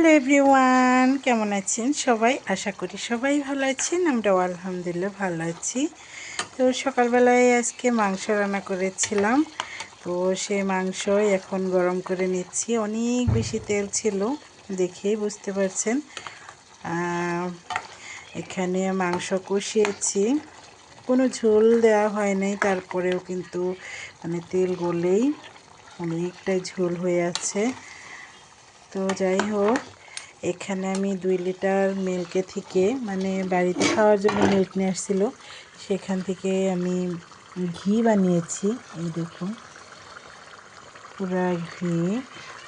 Hello everyone, কেমন আছেন সবাই? আশা করি সবাই ভালো আছেন। আমরাও আলহামদুলিল্লাহ ভালো আছি। তো সকালবেলায় আজকে মাংস রান্না করেছিলাম। তো সেই মাংস এখন গরম করে নিচ্ছি। অনেক বেশি তেল ছিল, দেখেই বুঝতে পারছেন। এখানে মাংস কষিয়েছি, কোনো ঝোল দেওয়া হয় নাই, তারপরেও কিন্তু মানে তেল গলেই অনেকটাই ঝোল হয়ে আছে। তো যাই হোক, এখানে আমি 2 লিটার মিল্কে থেকে মানে বাড়িতে খাওয়ার জন্য মিল্ক নিয়ে আসছিলো, সেখান থেকে আমি ঘি বানিয়েছি। এই দেখুন, পুরা ঘি।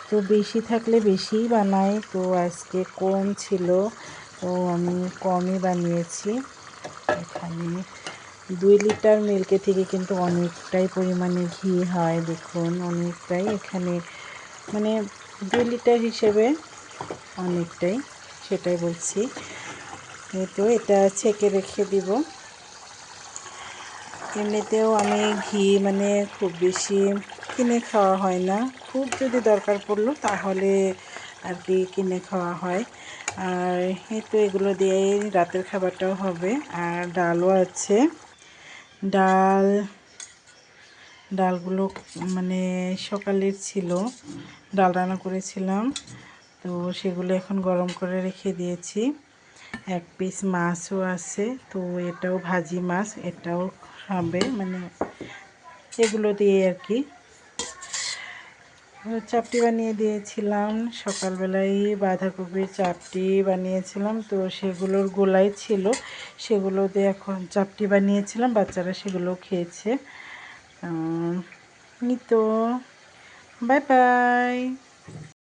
তো বেশি থাকলে বেশিই বানাই, তো আজকে কম ছিল তো আমি কমই বানিয়েছি। এখানে 2 লিটার মিল্কে থেকে কিন্তু অনেকটাই পরিমাণে ঘি হয়, দেখুন অনেকটাই। এখানে মানে 2 লিটার হিসেবে অনেকটাই, সেটাই বলছি। তো এটা ছেঁকে রেখে দিব। এমনিতেও আমি ঘি মানে খুব বেশি কিনে খাওয়া হয় না, খুব যদি দরকার পড়লো তাহলে আর কি কিনে খাওয়া হয়। আর এই তো এগুলো দিয়েই রাতের খাবারটাও হবে। আর ডালও আছে। ডালগুলো মানে সকালের ছিল, ডাল রান্না করেছিলাম, তো সেগুলো এখন গরম করে রেখে দিয়েছি। 1 পিস মাছও আছে, তো এটাও ভাজি মাছ, এটাও হবে মানে এগুলো দিয়ে আর কি। চাপটি বানিয়ে দিয়েছিলাম সকালবেলায়, বাঁধাকপির চাপটি বানিয়েছিলাম, তো সেগুলোর গোলাই ছিল, সেগুলো দিয়ে এখন চাপটি বানিয়েছিলাম। বাচ্চারা সেগুলো খেয়েছে। এই তো, বাই বাই।